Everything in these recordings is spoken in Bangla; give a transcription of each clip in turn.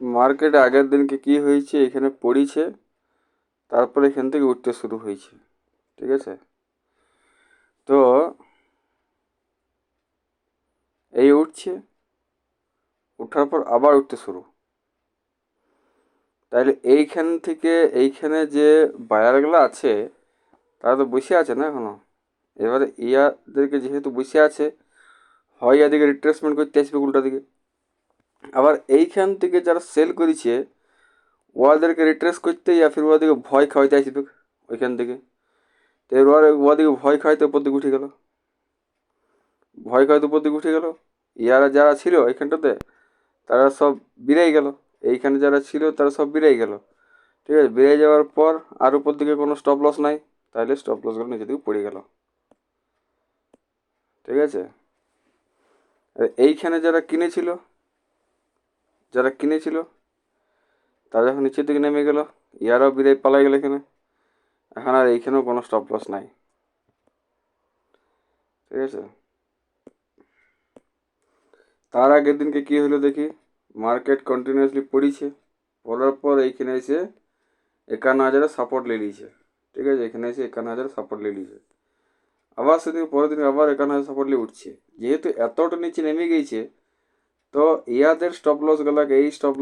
মার্কেটে আগের দিনকে কি হয়েছে, এখানে পড়িছে, তারপরে এখান থেকে উঠতে শুরু হয়েছে। ঠিক আছে, তো এই উঠছে, উঠার পর আবার উঠতে শুরু। তাইলে এইখান থেকে এইখানে যে বায়ারগুলো আছে তারা তো বসে আছে না এখনো। এবারে ইয়াদেরকে যেহেতু বসে আছে, হয় ইয়াদিকে রিট্রেসমেন্ট করতে আসবে উল্টা দিকে, আবার এইখান থেকে যারা সেল করেছে ওদেরকে রিট্রেস করতে ইয়া ফির ওদিকে ভয় খাওয়াইতে আসবে ওইখান থেকে। তো এবার ওদিকে ভয় খাওয়াইতে উপর দিকে উঠে গেল, ভয় খাওয়াইতে উপর দিকে উঠে গেল। ইয়ারা যারা ছিল এইখানটাতে তারা সব বেরিয়ে গেল, এইখানে যারা ছিল তারা সব বেরিয়ে গেল। ঠিক আছে, বেরিয়ে যাওয়ার পর আর উপর দিকে কোনো স্টপ লস নাই, তাহলে স্টপ লসগুলো নিচের দিকে পড়ে গেল। ঠিক আছে, এইখানে যারা কিনেছিল, যারা কিনেছিল তারা যখন নিচের দিকে নেমে গেল, ইয়ারাও বিদায় পালাই গেল এখানে। এখন আর এইখানেও কোনো স্টপ লস নাই। ঠিক আছে, তার আগের দিনকে কি হলো দেখি, মার্কেট কন্টিনিউয়াসলি পড়িছে, পড়ার পর এইখানে এসে 51,000 সাপোর্ট নিয়ে নিয়েছে। ঠিক আছে, এখানে এসে 51,000 সাপোর্ট নিয়ে নিয়েছে। আবার সেদিন পরের দিন আবার 51,000 সাপোর্ট নিয়ে উঠছে। যেহেতু এতটা নিচে নেমে গিয়েছে, তো ইয়াদের স্টপ লস গুলাকে এই স্টপ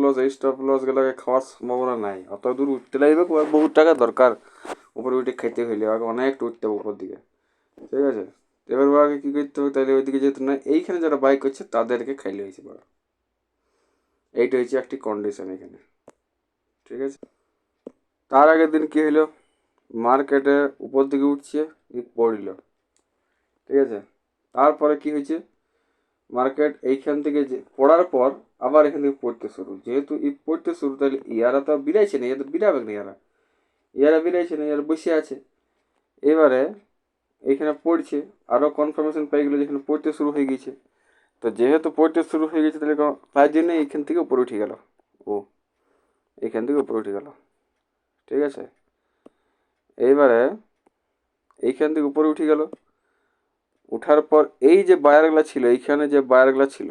লস গুলাকে খাওয়ার সম্ভাবনা নাই। অত দূর উঠতে লাগবে, বহুত টাকা দরকার উপরে উঠে খেতে হইলে, আগে অনেক উঠতে হবে উপর দিকে। ঠিক আছে, এবার আগে কী করতে হবে, তাহলে ওইদিকে যেহেতু না, এইখানে যারা বাই করছে তাদেরকে খাইলে হয়েছে বড়। এইটা হচ্ছে একটি কন্ডিশন এখানে। ঠিক আছে, তার আগের দিন কি হইলো, মার্কেটে উপর দিকে উঠছে, পড়ল। ঠিক আছে, তারপরে কি হয়েছে, মার্কেট এইখান থেকে যে পড়ার পর আবার এখান থেকে পড়তে শুরু। যেহেতু পড়তে শুরু, তাহলে ইয়ারা তো বিরাইছে না, ইয়া তো বিরাবে না, ইয়ারা ইয়ারা বিরাইছে না, ইয়ারা বসে আছে। এবারে এইখানে পড়ছে, আরও কনফার্মেশন পেয়ে গেলো যেখানে পড়তে শুরু হয়ে গেছে। তো যেহেতু পড়তে শুরু হয়ে গেছে, তাহলে তার জন্য এইখান থেকে উপরে উঠে গেল, ও এইখান থেকে উপরে উঠে গেল। ঠিক আছে, এইবারে এইখান থেকে উপরে উঠে গেল, উঠার পর এই যে বায়ারগুলা ছিল, এইখানে যে বায়ারগুলা ছিল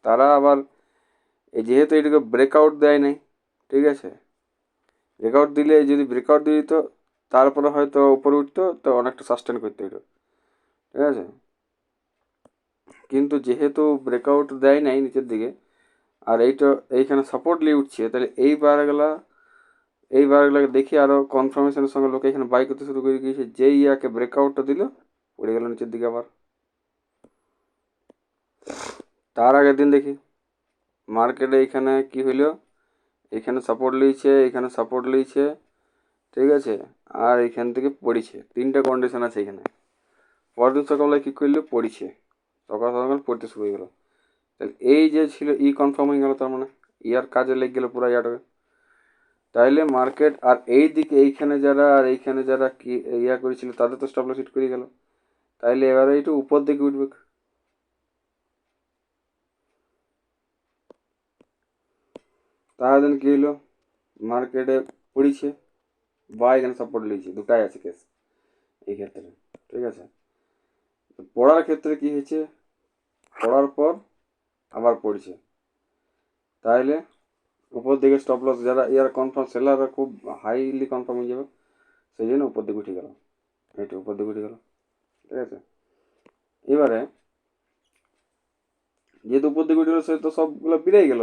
তারা আবার এই যেহেতু এটাকে ব্রেকআউট দেয় নাই, ঠিক আছে, ব্রেকআউট দিলে যদি ব্রেকআউট দিয়ে দিত তারপরে হয়তো উপরে উঠতো, তো অনেকটা সাস্টেন করতে হতো। ঠিক আছে, কিন্তু যেহেতু ব্রেকআউট দেয় নাই নিচের দিকে, আর এইখানে সাপোর্ট নিয়ে উঠছে, তাহলে এই বারগুলাকে দেখে আরও কনফার্মেশনের সঙ্গে লোকে এখানে বাই করতে শুরু করে দিয়েছে। যেই ইয়াকে ব্রেকআউটটা দিল, পড়ে গেল নিচের দিকে আবার। তার আগের দিন দেখি মার্কেটে এইখানে কি হইলো, এখানে সাপোর্ট লিয়েছে, এখানে সাপোর্ট লিয়েছে। ঠিক আছে, আর এখান থেকে পড়েছে। তিনটা কন্ডিশন আছে এখানে। পরদিন সকালবেলায় কী করলো, পড়েছে, সকাল সকাল পড়তে শুরু হয়ে গেলো। তাহলে এই যে ছিল কনফার্ম হয়ে গেল, তার মানে ইয়ার কাজে লেগে গেলো পুরো ইয়াটাকে। তাইলে মার্কেট আর এই দিকে এইখানে যারা কি করেছিল তাদের তো স্টপ লস হিট করে গেল। তাইলে এবারে একটু উপর দিকে উঠবে। তাহলে কি হলো, মার্কেটে পড়েছে বা এখানে সাপোর্ট লিয়েছে, দুটাই আছে কেস এই ক্ষেত্রে। ঠিক আছে, পড়ার ক্ষেত্রে কি হয়েছে, পড়ার পর আবার পড়ছে, তাইলে উপর দিকে স্টপ লস যারা ইয়ার কনফার্ম সেলাররা খুব হাইলি কনফার্ম হয়ে যাবে, সেই জন্য উপর দিকে উঠে গেল, এইটা উপর দিকে উঠে গেল। ঠিক আছে, এবারে যেহেতু উপর দিকে উঠে গেল, সে তো সবগুলো বিরাই গেল।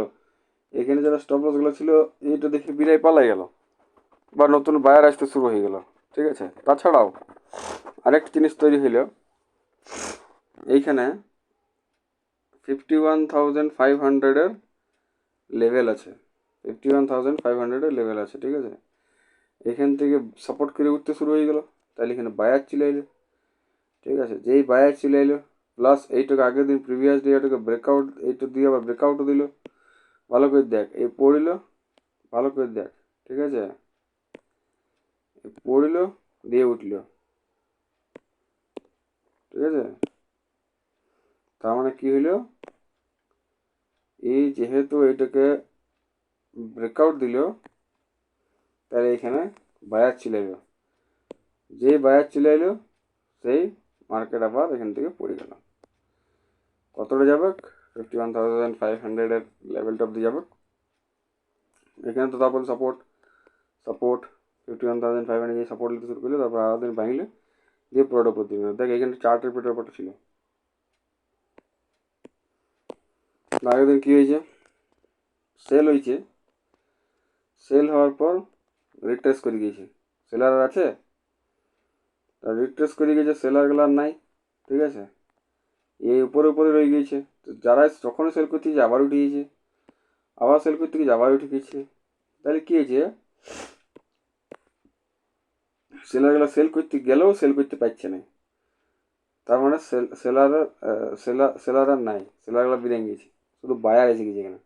এখানে যারা স্টপ লসগুলো ছিল এইটা দেখে বিরাই পালাই গেল, বা নতুন বায়ার আসতে শুরু হয়ে গেল। ঠিক আছে, তাছাড়াও আরেকটা জিনিস তৈরি হইল, এইখানে 51,500-এর লেভেল আছে, 51,500-এর লেভেল আছে। ঠিক আছে, এখান থেকে সাপোর্ট করে উঠতে শুরু হয়ে গেল, তাহলে এখানে বায়ার চলে এলো। ঠিক আছে, যেই বায়ার চলে এলো, প্লাস এইটাকে আগের দিন প্রিভিয়াস ডে এটাকে ব্রেকআউট, এইটা দিয়ে আবার ব্রেকআউটও দিল। ভালো করে দেখ, এই পড়িল, ভালো করে দেখ। ঠিক আছে, পড়িল দিয়ে উঠল। ঠিক আছে, তার মানে কি হইল, এই যেহেতু এইটাকে ব্রেকআউট দিল, তাহলে এখানে বায়ার চলে এলো। যেই বায়ার চলে এলো, সেই মার্কেট আবার এখান থেকে পড়ে গেল। কতটা যাবে, 51,500-এর লেভেলটা অব্দি যাবে। এখানে তো তারপরে সাপোর্ট 51,500 সাপোর্ট নিতে শুরু করলো, তারপর আরো দিন ভাঙলে দিয়ে পুরোটা উপর দিন। দেখ এখানে চার্টের পেটার ছিল। আগের দিন কী হয়েছে, সেল হয়েছে, সেল হওয়ার পর রিট্রেস করে গিয়েছে। সেলার আছে, রিট্রেস করে গিয়েছে, সেলারগুলো আর নাই। ঠিক আছে, এই উপরে উপরে রয়ে গিয়েছে। তো যারা যখন সেল করতে গিয়েছে আবার উঠে গিয়েছে, আবার সেল করতে গিয়েছে আবার উঠে গিয়েছে। তাহলে কী হয়েছে, সেলারগুলো সেল করতে গেলেও সেল করতে পারছে না। তার মানে সেলার আর নাই, সেলারগুলো বেরিয়ে গিয়েছে, শুধু বায়ার এসে গেছে এখানে।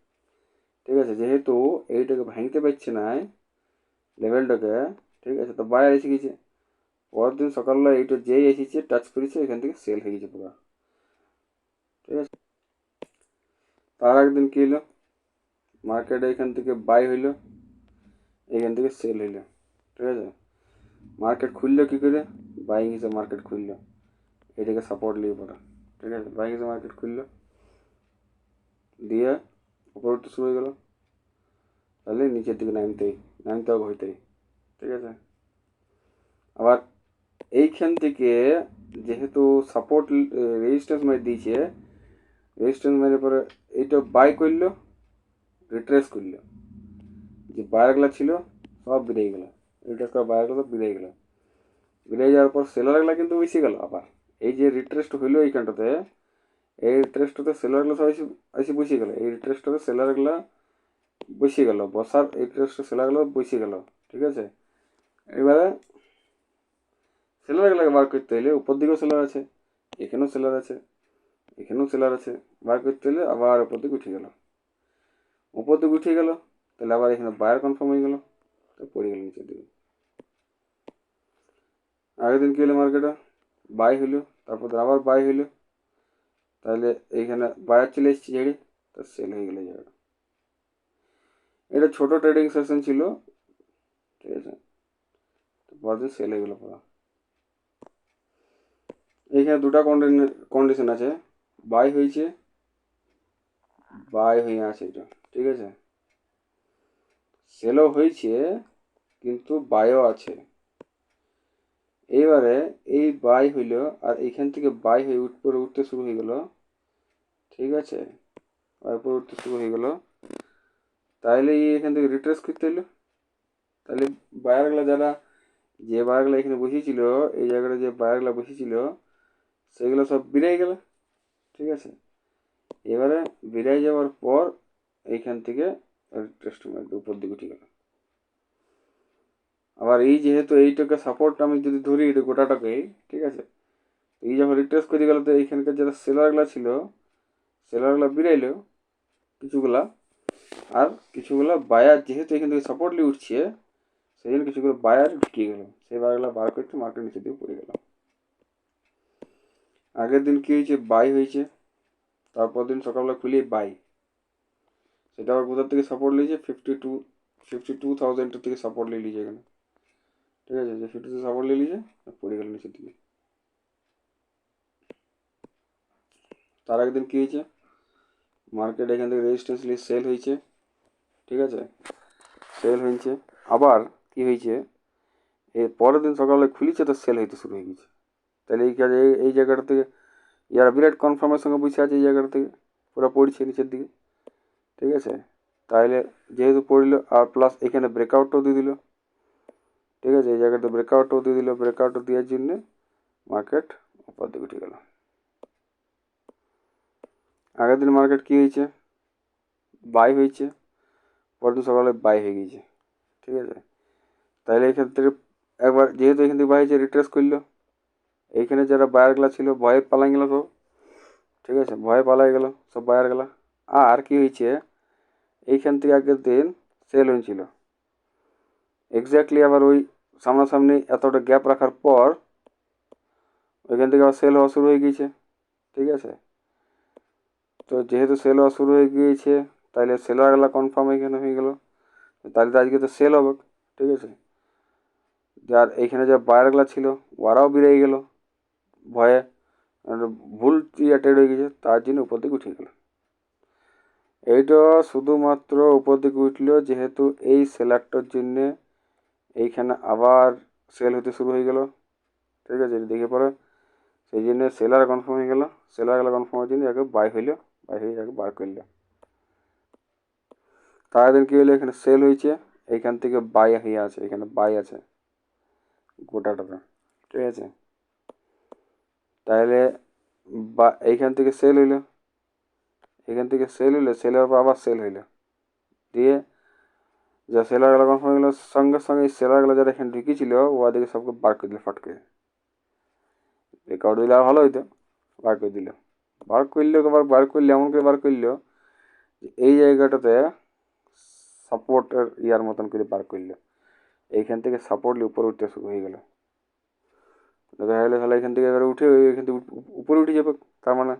ঠিক আছে, যেহেতু এইটাকে ভাঙতে পারছে না লেভেলটাকে, ঠিক আছে, তো বায়ার এসে গেছে। পরের দিন সকালবেলা এইটা যেই এসেছে টাচ করেছে, এখান থেকে সেল হয়ে গেছে পুরো। ঠিক আছে, তার একদিন কী হলো, মার্কেটে এখান থেকে বাই হইলো, এখান থেকে সেল হইলো। ঠিক আছে, মার্কেট খুললো কী করে, বাইং হিসেবে মার্কেট খুললো, এটাকে সাপোর্ট নিয়ে পড়া। ঠিক আছে, বাইং হিসেবে মার্কেট খুললো, দিয়ে উপর উঠতে শুরু হয়ে গেলো, তাহলে নিচের দিকে নামতে হবে হইতেই। ঠিক আছে, আবার এইখান থেকে যেহেতু সাপোর্ট রেজিস্ট্যান্স মেরে দিয়েছে, রেজিস্ট্যান্স মেরে পরে এইটা বাই করলো, রিট্রেস করলো, যে বায়ারগুলো ছিল সব বেরিয়ে গেলো, রিট্রেস করা বায়ারগুলো সব বেরিয়ে গেলো। বেরিয়ে যাওয়ার পর সেলারগুলো কিন্তু বেশি গেল। আবার এই যে রিট্রেসটা হইলো এইখানটাতে, এই রিট্রেসটাতে সেলারগুলো সব এসে বসে গেলো, এই রিট্রেসটাতে সেলারগুলো বসে গেল, বসার এই রিট্রেসটা সেলারগুলো বসে গেল। ঠিক আছে, এবারে সেলারগুলোকে বার করতে হলে উপর দিকেও সেলার আছে, এখানেও সেলার আছে, এখানেও সেলার আছে, বার করতে হলে আবার উপর দিকে উঠে গেল, উপর দিকে উঠে গেল, তাহলে আবার এখানে বায়ার কনফার্ম হয়ে গেল, তো পড়ে গেল নিচের দিকে। আগের দিন কী হলো, মার্কেটে বাই হইলো, তারপর আবার বাই হইলো, তাহলে এইখানে বায়ার চলে এসেছে ঝেড়ে, তো সেল হয়ে গেলো জায়গাটা। এটা ছোটো ট্রেডিং সেশন ছিল। ঠিক আছে, তো পরের দিন সেল হয়ে গেলো পুরো। এইখানে দুটা কন্ডিশন আছে, বাই হয়েছে, বাই হয়ে আছে এটা। ঠিক আছে, সেলও হয়েছে কিন্তু বাইও আছে। এইবারে এই বাই হইল আর এইখান থেকে বাই হয়ে উপরে উঠতে শুরু হয়ে গেল। ঠিক আছে, উপরে উঠতে শুরু হয়ে গেল, তাহলে এখান থেকে রিট্রেস করতে হলো। তাহলে বায়ারগুলো যারা, যে বায়ারগুলো এখানে বসেছিল, এই জায়গাটা যে বায়ারগুলো বসেছিল সেগুলো সব বেরিয়ে গেল। ঠিক আছে, এবারে বেরিয়ে যাওয়ার পর এইখান থেকে রিট্রেসটা উপর দিকে উঠে গেল। আবার এই যেহেতু এইটাকে সাপোর্ট আমি যদি ধরি এটা গোটাটাকে, ঠিক আছে, এই যখন রিট্রেস করে গেল, তো এইখানকার যারা সেলারগুলো ছিল সেলারগুলো বেরাইলো কিছুগুলা, আর কিছুগুলো বায়ার যেহেতু এখান থেকে সাপোর্ট নিয়ে উঠছে সেই জন্য কিছুগুলো বায়ার ঢুকিয়ে গেল, সেই বায়ারগুলো বার করতে মার্কেট নিচে দিয়ে পড়ে গেল। আগের দিন কী হয়েছে, বাই হয়েছে, তারপর দিন সকালবেলা খুলে বাই, সেটা আবার কোথার থেকে সাপোর্ট নিয়েছে, 52,000 থেকে সাপোর্ট নিয়ে নিয়েছে এখানে। ঠিক আছে, যে 52 সাপোর্ট নিয়ে নিয়েছে পড়ে গেল নিচের দিকে। তার একদিন কী হয়েছে, মার্কেট এখান থেকে রেজিস্ট্যান্স নিয়ে সেল হয়েছে। ঠিক আছে, সেল হয়েছে, আবার কি হয়েছে, এর পরের দিন সকালে খুলেছে তো সেল হইতে শুরু হয়ে গেছে। তাহলে এই কাজে এই জায়গাটা থেকে ইয়ারা বিরাট কনফার্মের সঙ্গে বসে আছে, এই জায়গাটা থেকে পুরো পড়ছে নিচের দিকে। ঠিক আছে, তাহলে যেহেতু পড়লো আর প্লাস এখানে ব্রেকআউটও দিয়ে দিল। ঠিক আছে, এই জায়গাটা ব্রেকআউটও দিয়ে দিল, ব্রেকআউটও দেওয়ার জন্যে মার্কেট উপর দিকে উঠে গেল। আগের দিন মার্কেট কী হয়েছে, বাই হয়েছে, পরের দিন সকালে বাই হয়ে গিয়েছে। ঠিক আছে, তাহলে এখান থেকে একবার যেহেতু এখান থেকে বাই হয়েছে রিট্রেস করলো, এইখানে যারা বায়ারগুলা ছিল ভয়ে পালাই গেল সব। ঠিক আছে, ভয়ে পালাই গেল সব বায়ারগুলা। আর কি হয়েছে, এইখান থেকে আগের দিন সেল হয়েছিল এক্স্যাক্টলি, আবার ওই সামনাসামনি এতটা গ্যাপ রাখার পর ওইখান থেকে আবার সেল হওয়া শুরু হয়ে গিয়েছে। ঠিক আছে, তো যেহেতু সেল হওয়া শুরু হয়ে গিয়েছে তাহলে সেলারগুলা কনফার্ম এখানে হয়ে গেল, তাহলে তো আজকে তো সেল হবে। ঠিক আছে, যার এইখানে যে বায়ারগুলা ছিল ওরাও বেরিয়ে গেল ভয়ে, ভুল ট্রেড হয়ে গেছে, তার জন্য উপর দিকে উঠে গেল। এইটা শুধুমাত্র উপর দিকে উঠলো, যেহেতু এই সেলারটার জন্যে এইখানে আবার সেল হতে শুরু হয়ে গেল। ঠিক আছে, দেখে পরে সেই জন্য সেলার কনফার্ম হয়ে গেল। সেলার গেলে কনফার্ম হওয়ার জন্য আগে বাই হইলো, বাই হয়ে আগে বার করলো। তারদিন কী হলো, এখানে সেল হয়েছে, এইখান থেকে বাই হয়ে আছে, এখানে বাই আছে গোটাটাতে। ঠিক আছে, তাহলে বা এইখান থেকে সেল হইলো, এখান থেকে সেল হইলো, সেলের পর আবার সেল হইলো, দিয়ে যা সেলারগুলো কনফার্ম হয়ে গেলো, সঙ্গে সঙ্গে এই সেলারগুলো যারা এখানে ঢুকেছিল ওদেরকে সবকে বার করে দিল ফটকে। রেকর্ড দিলে আর ভালো হইতো, বার করে দিল। বার করলে বার করলে এমন করে বার করলো যে এই জায়গাটাতে সাপোর্টের ইয়ার মতন করে বার করলো, এইখান থেকে সাপোর্টলি উপরে উঠতে শুরু হয়ে গেল। দেখা গেলো তাহলে এখান থেকে এবারে উঠে এখান থেকে উপরে উঠে যাবে তার মানে।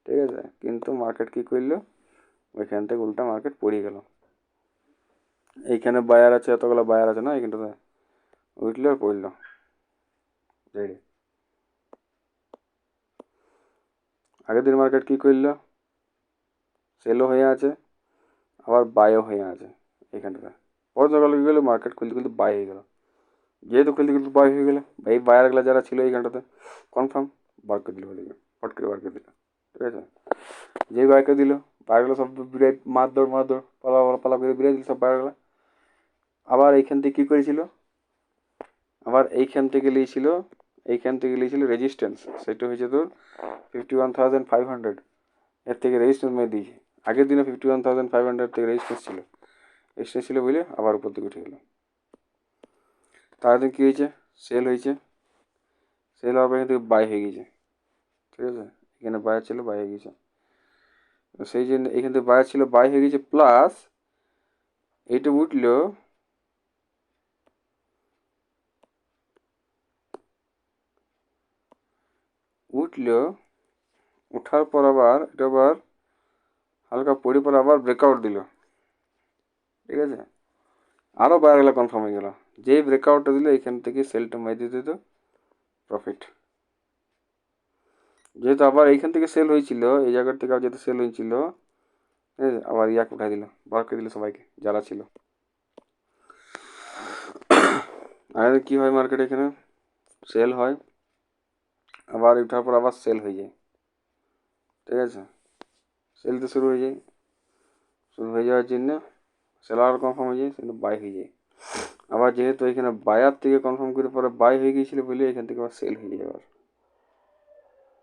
ঠিক আছে, কিন্তু মার্কেট কী করলো, ওইখান থেকে উল্টা মার্কেট পড়ে গেল। এইখানে বায়ার আছে, এতগুলো বায়ার আছে না এইখানটাতে, উঠলো আর পড়লো রেডি। আগের দিন মার্কেট কী করলো, সেলও হয়ে আছে আবার বাইও হয়ে আছে এইখানটাতে। পরে সকালে কী গেলো, মার্কেট খুলতে খুলতে বাই হয়ে গেল। যেহেতু খুলতে খুলতে বাই হয়ে গেলো, এই বায়ারগুলো যারা ছিল এইখানটাতে কনফার্ম বার করে দিল, ওদিকে ফট করে বার করে দিল। ঠিক আছে, যেই বার করে দিল, বায়ারগুলো সব বিরাট মারধর পালা পালা করে বিরাট দিল সব বায়ারগুলো। আবার এইখান থেকে কী করেছিল, আবার এইখান থেকে নিয়েছিল, এইখান থেকে নিয়েছিল রেজিস্ট্যান্স, সেটা হয়েছে তোর 51,500। এর থেকে রেজিস্ট্যান্স মেরে দিয়েছে। আগের দিনে 51,500 থেকে রেজিস্ট্যান্স ছিল, রেজিস্ট্যান্স ছিল বলে আবার উপর দিকে উঠে গেলো। তারপরে কী হয়েছে, সেল হয়েছে, সেল হওয়ার পর এখান থেকে বাই হয়ে গেছে। ঠিক আছে, এখানে বায়ার ছিল, বাই হয়ে গেছে, সেই জন্য এখান থেকে বায়ার ছিল, বাই হয়ে গেছে, প্লাস এইটা উঠলো, ওঠার পর আবার এটা আবার হালকা পড়ে পর আবার ব্রেকআউট দিল। ঠিক আছে, আরও বায়ারগুলো কনফার্ম হয়ে গেল, যেই ব্রেকআউটটা দিল এইখান থেকে সেলটা মেরে দিতে দিত প্রফিট। যেহেতু আবার এইখান থেকে সেল হয়েছিল, এই জায়গার থেকে যেহেতু সেল হয়েছিল, ঠিক আছে, আবার ইয়াকে উঠাই দিল, বার করে দিল সবাইকে যারা ছিল। আর কী হয় মার্কেটে, এখানে সেল হয়, আবার উঠার পর আবার সেল হয়ে যায়। ঠিক আছে, সেল তো শুরু হয়ে যায়, শুরু হয়ে যাওয়ার জন্য সেলার কনফার্ম হয়ে যায়, সেটা বাই হয়ে যায়। আবার যেহেতু এখানে বায়ার থেকে কনফার্ম করে পরে বাই হয়ে গিয়েছিল বলে এখান থেকে আবার সেল হয়ে যায় আবার।